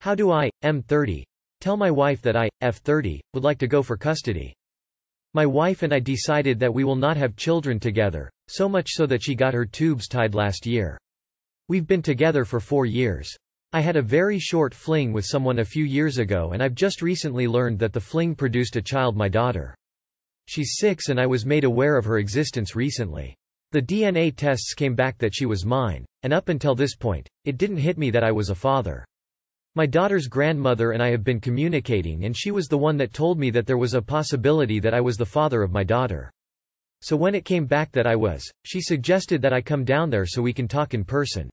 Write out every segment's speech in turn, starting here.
How do I, M30, tell my wife that I, F30, would like to go for custody? My wife and I decided that we will not have children together, so much so that she got her tubes tied last year. We've been together for 4 years. I had a very short fling with someone a few years ago, and I've just recently learned that the fling produced a child, my daughter. She's 6 and I was made aware of her existence recently. The DNA tests came back that she was mine, and up until this point, it didn't hit me that I was a father. My daughter's grandmother and I have been communicating, and she was the one that told me that there was a possibility that I was the father of my daughter. So when it came back that I was, she suggested that I come down there so we can talk in person.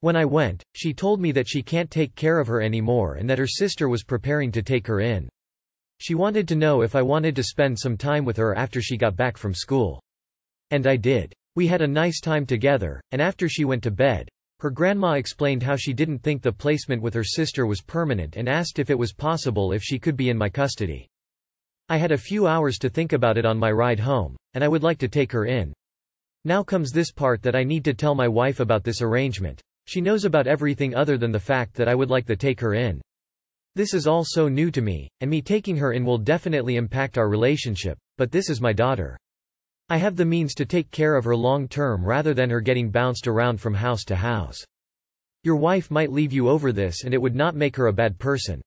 When I went, she told me that she can't take care of her anymore and that her sister was preparing to take her in. She wanted to know if I wanted to spend some time with her after she got back from school. And I did. We had a nice time together, and after she went to bed, her grandma explained how she didn't think the placement with her sister was permanent and asked if it was possible if she could be in my custody. I had a few hours to think about it on my ride home, and I would like to take her in. Now comes this part that I need to tell my wife about this arrangement. She knows about everything other than the fact that I would like to take her in. This is all so new to me, and me taking her in will definitely impact our relationship, but this is my daughter. I have the means to take care of her long term rather than her getting bounced around from house to house. Your wife might leave you over this and it would not make her a bad person.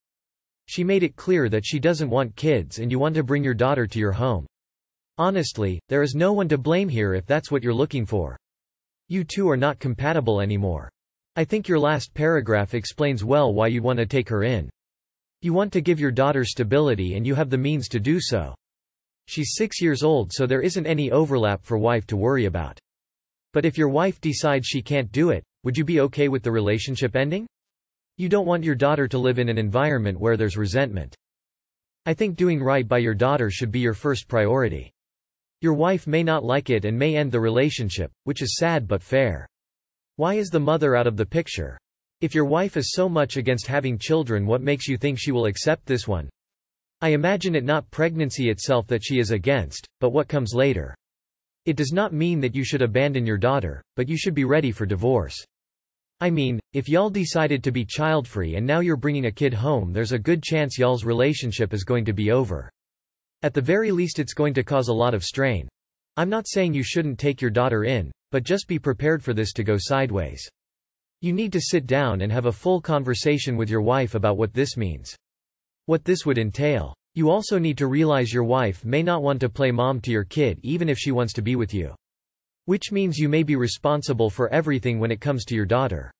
She made it clear that she doesn't want kids and you want to bring your daughter to your home. Honestly, there is no one to blame here if that's what you're looking for. You two are not compatible anymore. I think your last paragraph explains well why you want to take her in. You want to give your daughter stability and you have the means to do so. She's 6 years old, so there isn't any overlap for wife to worry about. But if your wife decides she can't do it, would you be okay with the relationship ending? You don't want your daughter to live in an environment where there's resentment. I think doing right by your daughter should be your first priority. Your wife may not like it and may end the relationship, which is sad but fair. Why is the mother out of the picture? If your wife is so much against having children, what makes you think she will accept this one? I imagine it not pregnancy itself that she is against, but what comes later. It does not mean that you should abandon your daughter, but you should be ready for divorce. I mean, if y'all decided to be child-free and now you're bringing a kid home, there's a good chance y'all's relationship is going to be over. At the very least it's going to cause a lot of strain. I'm not saying you shouldn't take your daughter in, but just be prepared for this to go sideways. You need to sit down and have a full conversation with your wife about what this means. What this would entail. You also need to realize your wife may not want to play mom to your kid even if she wants to be with you. Which means you may be responsible for everything when it comes to your daughter.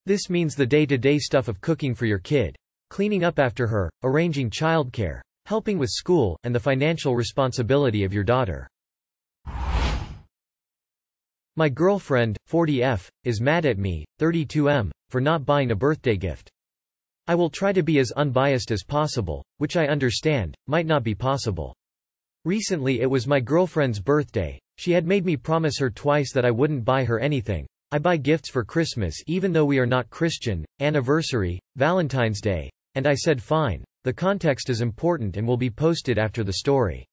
This means the day-to-day stuff of cooking for your kid, cleaning up after her, arranging childcare, helping with school, and the financial responsibility of your daughter. My girlfriend, 40F, is mad at me, 32M, for not buying a birthday gift. I will try to be as unbiased as possible, which I understand, might not be possible. Recently it was my girlfriend's birthday. She had made me promise her twice that I wouldn't buy her anything. I buy gifts for Christmas even though we are not Christian, anniversary, Valentine's Day. And I said fine, the context is important and will be posted after the story.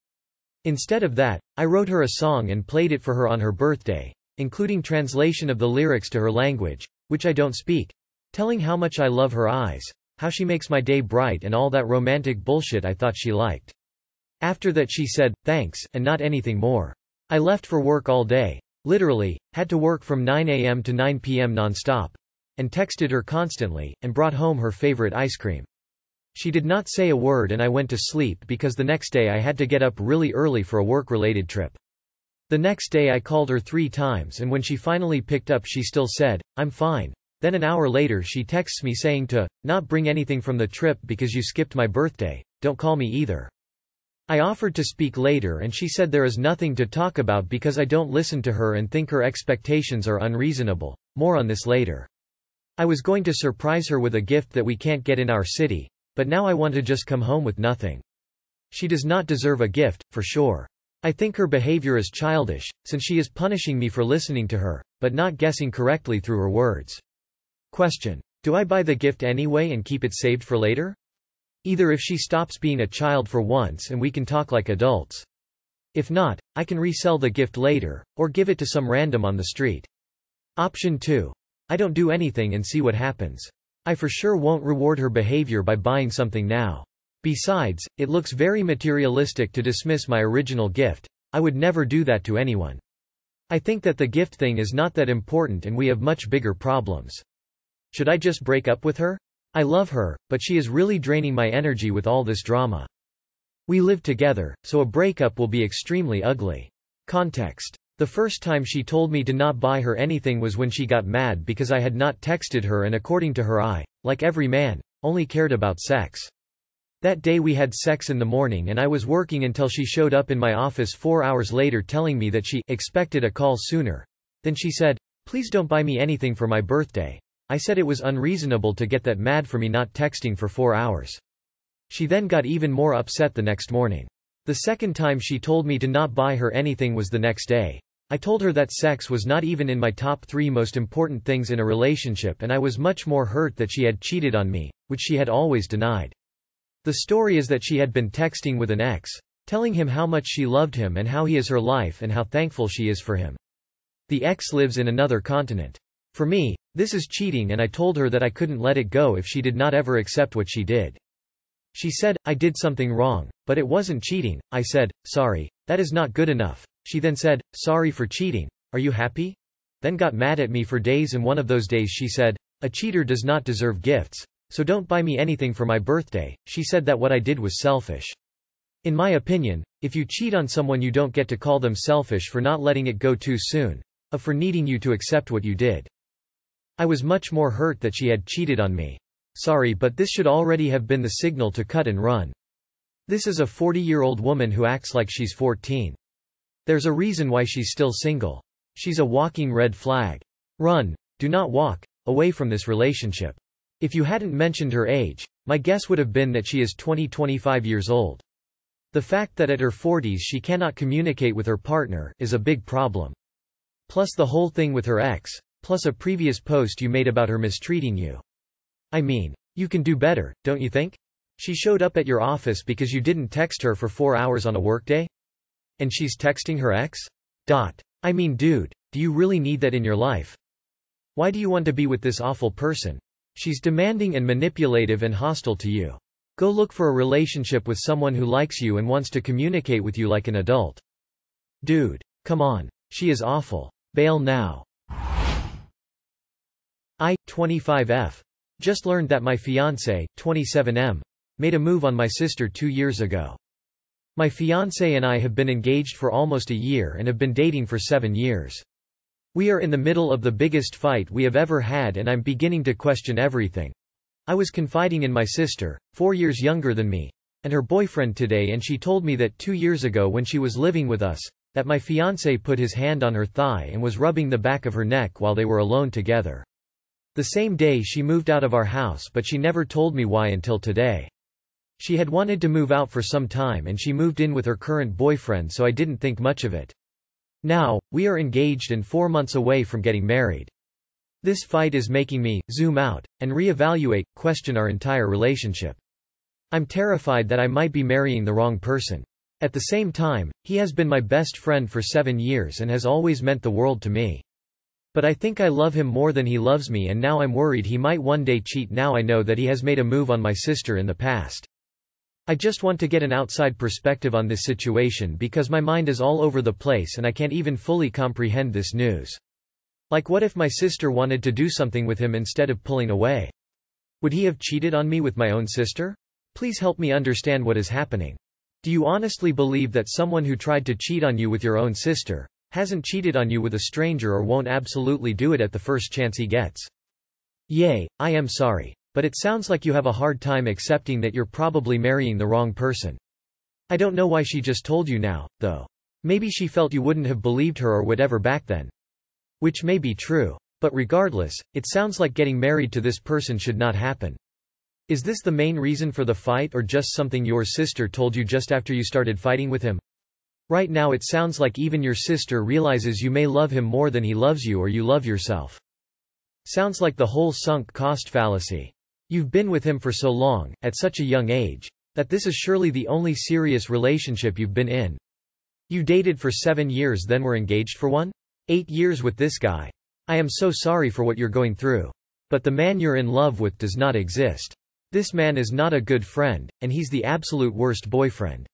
Instead of that, I wrote her a song and played it for her on her birthday, including translation of the lyrics to her language, which I don't speak, telling how much I love her eyes, how she makes my day bright and all that romantic bullshit I thought she liked. After that she said, thanks, and not anything more. I left for work all day. Literally, had to work from 9 a.m. to 9 p.m. non-stop. And texted her constantly, and brought home her favorite ice cream. She did not say a word and I went to sleep because the next day I had to get up really early for a work-related trip. The next day I called her 3 times and when she finally picked up she still said, I'm fine. Then an hour later she texts me saying to not bring anything from the trip because you skipped my birthday, don't call me either. I offered to speak later and she said there is nothing to talk about because I don't listen to her and think her expectations are unreasonable. More on this later. I was going to surprise her with a gift that we can't get in our city, but now I want to just come home with nothing. She does not deserve a gift, for sure. I think her behavior is childish, since she is punishing me for listening to her, but not guessing correctly through her words. Question. Do I buy the gift anyway and keep it saved for later? Either if she stops being a child for once and we can talk like adults. If not, I can resell the gift later, or give it to some random on the street. Option 2. I don't do anything and see what happens. I for sure won't reward her behavior by buying something now. Besides, it looks very materialistic to dismiss my original gift. I would never do that to anyone. I think that the gift thing is not that important and we have much bigger problems. Should I just break up with her? I love her, but she is really draining my energy with all this drama. We live together, so a breakup will be extremely ugly. Context. The first time she told me to not buy her anything was when she got mad because I had not texted her, and according to her I, like every man, only cared about sex. That day we had sex in the morning and I was working until she showed up in my office 4 hours later telling me that she expected a call sooner. Then she said, "Please don't buy me anything for my birthday." I said it was unreasonable to get that mad for me not texting for 4 hours. She then got even more upset the next morning. The second time she told me to not buy her anything was the next day. I told her that sex was not even in my top 3 most important things in a relationship, and I was much more hurt that she had cheated on me, which she had always denied. The story is that she had been texting with an ex, telling him how much she loved him and how he is her life and how thankful she is for him. The ex lives in another continent. For me, this is cheating, and I told her that I couldn't let it go if she did not ever accept what she did. She said, "I did something wrong, but it wasn't cheating." I said, "Sorry, that is not good enough." She then said, "Sorry for cheating. Are you happy?" Then got mad at me for days, and one of those days she said, "A cheater does not deserve gifts, so don't buy me anything for my birthday." She said that what I did was selfish. In my opinion, if you cheat on someone you don't get to call them selfish for not letting it go too soon, or for needing you to accept what you did. I was much more hurt that she had cheated on me. Sorry, but this should already have been the signal to cut and run. This is a 40-year-old woman who acts like she's 14. There's a reason why she's still single. She's a walking red flag. Run, do not walk, away from this relationship. If you hadn't mentioned her age, my guess would have been that she is 20–25 years old. The fact that at her 40s she cannot communicate with her partner is a big problem. Plus the whole thing with her ex, plus a previous post you made about her mistreating you. I mean, you can do better, don't you think? She showed up at your office because you didn't text her for 4 hours on a workday? And she's texting her ex? I mean, dude, do you really need that in your life? Why do you want to be with this awful person? She's demanding and manipulative and hostile to you. Go look for a relationship with someone who likes you and wants to communicate with you like an adult. Dude, come on. She is awful. Bail now. 25F. Just learned that my fiancé, 27M, made a move on my sister 2 years ago. My fiancé and I have been engaged for almost a year and have been dating for 7 years. We are in the middle of the biggest fight we have ever had, and I'm beginning to question everything. I was confiding in my sister, 4 years younger than me, and her boyfriend today, and she told me that 2 years ago when she was living with us, that my fiancé put his hand on her thigh and was rubbing the back of her neck while they were alone together. The same day she moved out of our house, but she never told me why until today. She had wanted to move out for some time and she moved in with her current boyfriend, so I didn't think much of it. Now, we are engaged and 4 months away from getting married. This fight is making me zoom out and reevaluate, question our entire relationship. I'm terrified that I might be marrying the wrong person. At the same time, he has been my best friend for 7 years and has always meant the world to me. But I think I love him more than he loves me, and now I'm worried he might one day cheat. Now I know that he has made a move on my sister in the past. I just want to get an outside perspective on this situation because my mind is all over the place and I can't even fully comprehend this news. Like, what if my sister wanted to do something with him instead of pulling away? Would he have cheated on me with my own sister? Please help me understand what is happening. Do you honestly believe that someone who tried to cheat on you with your own sister hasn't cheated on you with a stranger, or won't absolutely do it at the first chance he gets? Yay, I am sorry. But it sounds like you have a hard time accepting that you're probably marrying the wrong person. I don't know why she just told you now, though. Maybe she felt you wouldn't have believed her or whatever back then. Which may be true. But regardless, it sounds like getting married to this person should not happen. Is this the main reason for the fight, or just something your sister told you just after you started fighting with him? Right now it sounds like even your sister realizes you may love him more than he loves you, or you love yourself. Sounds like the whole sunk cost fallacy. You've been with him for so long, at such a young age, that this is surely the only serious relationship you've been in. You dated for 7 years, then were engaged for 8 years with this guy. I am so sorry for what you're going through. But the man you're in love with does not exist. This man is not a good friend, and he's the absolute worst boyfriend.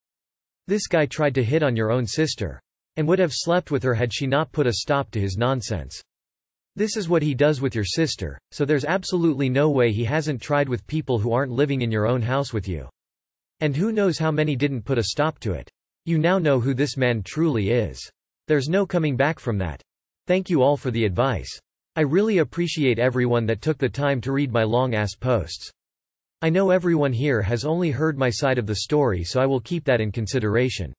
This guy tried to hit on your own sister. And would have slept with her had she not put a stop to his nonsense. This is what he does with your sister, so there's absolutely no way he hasn't tried with people who aren't living in your own house with you. And who knows how many didn't put a stop to it. You now know who this man truly is. There's no coming back from that. Thank you all for the advice. I really appreciate everyone that took the time to read my long-ass posts. I know everyone here has only heard my side of the story, so I will keep that in consideration.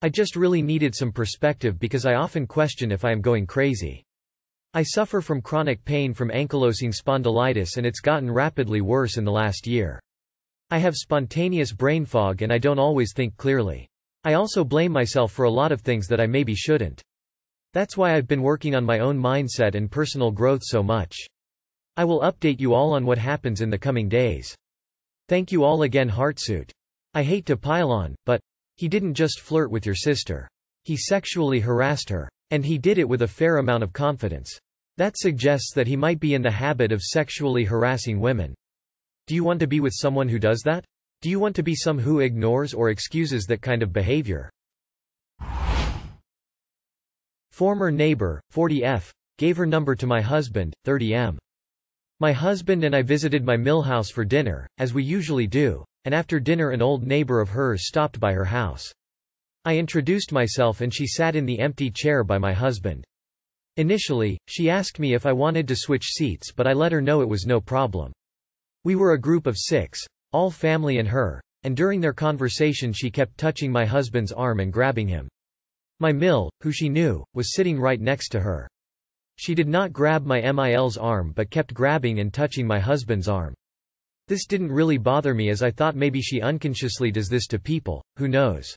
I just really needed some perspective because I often question if I am going crazy. I suffer from chronic pain from ankylosing spondylitis and it's gotten rapidly worse in the last year. I have spontaneous brain fog and I don't always think clearly. I also blame myself for a lot of things that I maybe shouldn't. That's why I've been working on my own mindset and personal growth so much. I will update you all on what happens in the coming days. Thank you all again, Heartsuit. I hate to pile on, but he didn't just flirt with your sister. He sexually harassed her. And he did it with a fair amount of confidence. That suggests that he might be in the habit of sexually harassing women. Do you want to be with someone who does that? Do you want to be some who ignores or excuses that kind of behavior? Former neighbor, 40F, gave her number to my husband, 30M. My husband and I visited my mill house for dinner, as we usually do, and after dinner an old neighbor of hers stopped by her house. I introduced myself and she sat in the empty chair by my husband. Initially, she asked me if I wanted to switch seats, but I let her know it was no problem. We were a group of 6, all family and her, and during their conversation she kept touching my husband's arm and grabbing him. My mill, who she knew, was sitting right next to her. She did not grab my MIL's arm but kept grabbing and touching my husband's arm. This didn't really bother me as I thought maybe she unconsciously does this to people, who knows.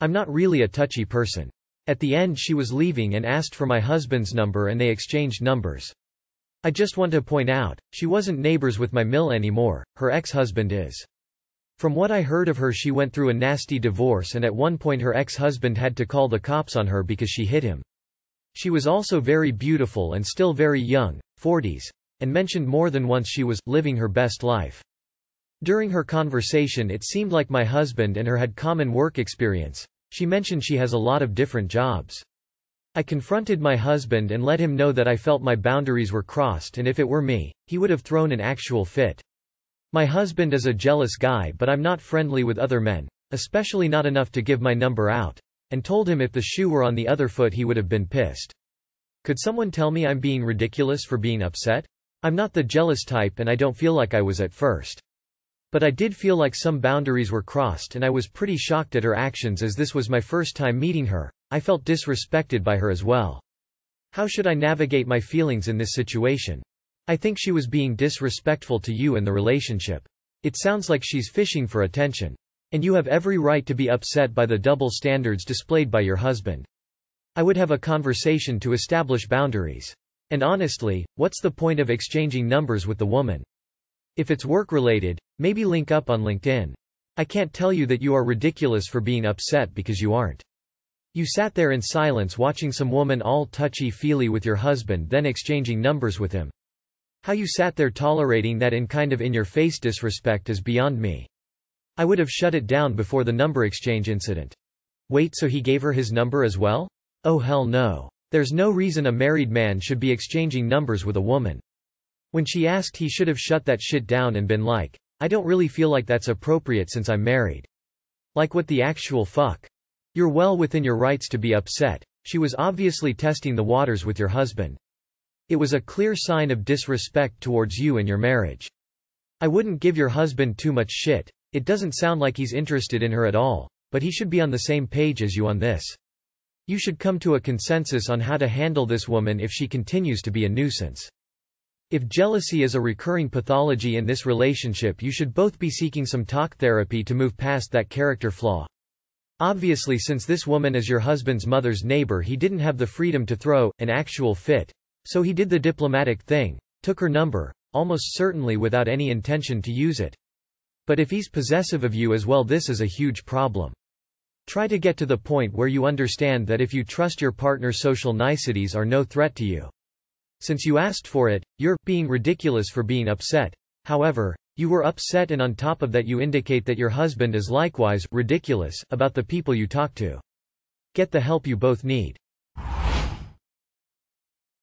I'm not really a touchy person. At the end she was leaving and asked for my husband's number and they exchanged numbers. I just want to point out, she wasn't neighbors with my mill anymore, her ex-husband is. From what I heard of her, she went through a nasty divorce and at one point her ex-husband had to call the cops on her because she hit him. She was also very beautiful and still very young, 40s, and mentioned more than once she was living her best life. During her conversation it seemed like my husband and her had common work experience. She mentioned she has a lot of different jobs. I confronted my husband and let him know that I felt my boundaries were crossed and if it were me, he would have thrown an actual fit. My husband is a jealous guy, but I'm not friendly with other men, especially not enough to give my number out, and told him if the shoe were on the other foot he would have been pissed. Could someone tell me I'm being ridiculous for being upset? I'm not the jealous type and I don't feel like I was at first. But I did feel like some boundaries were crossed and I was pretty shocked at her actions as this was my first time meeting her. I felt disrespected by her as well. How should I navigate my feelings in this situation? I think she was being disrespectful to you and the relationship. It sounds like she's fishing for attention. And you have every right to be upset by the double standards displayed by your husband. I would have a conversation to establish boundaries. And honestly, what's the point of exchanging numbers with the woman? If it's work-related, maybe link up on LinkedIn. I can't tell you that you are ridiculous for being upset because you aren't. You sat there in silence watching some woman all touchy-feely with your husband then exchanging numbers with him. How you sat there tolerating that in kind of in-your-face disrespect is beyond me. I would have shut it down before the number exchange incident. Wait, so he gave her his number as well? Oh hell no. There's no reason a married man should be exchanging numbers with a woman. When she asked, he should have shut that shit down and been like, I don't really feel like that's appropriate since I'm married. Like what the actual fuck? You're well within your rights to be upset. She was obviously testing the waters with your husband. It was a clear sign of disrespect towards you and your marriage. I wouldn't give your husband too much shit. It doesn't sound like he's interested in her at all, but he should be on the same page as you on this. You should come to a consensus on how to handle this woman if she continues to be a nuisance. If jealousy is a recurring pathology in this relationship, you should both be seeking some talk therapy to move past that character flaw. Obviously, since this woman is your husband's mother's neighbor, he didn't have the freedom to throw an actual fit. So he did the diplomatic thing, took her number, almost certainly without any intention to use it. But if he's possessive of you as well, this is a huge problem. Try to get to the point where you understand that if you trust your partner's social niceties are no threat to you. Since you asked for it, you're being ridiculous for being upset. However, you were upset, and on top of that you indicate that your husband is likewise ridiculous about the people you talk to. Get the help you both need.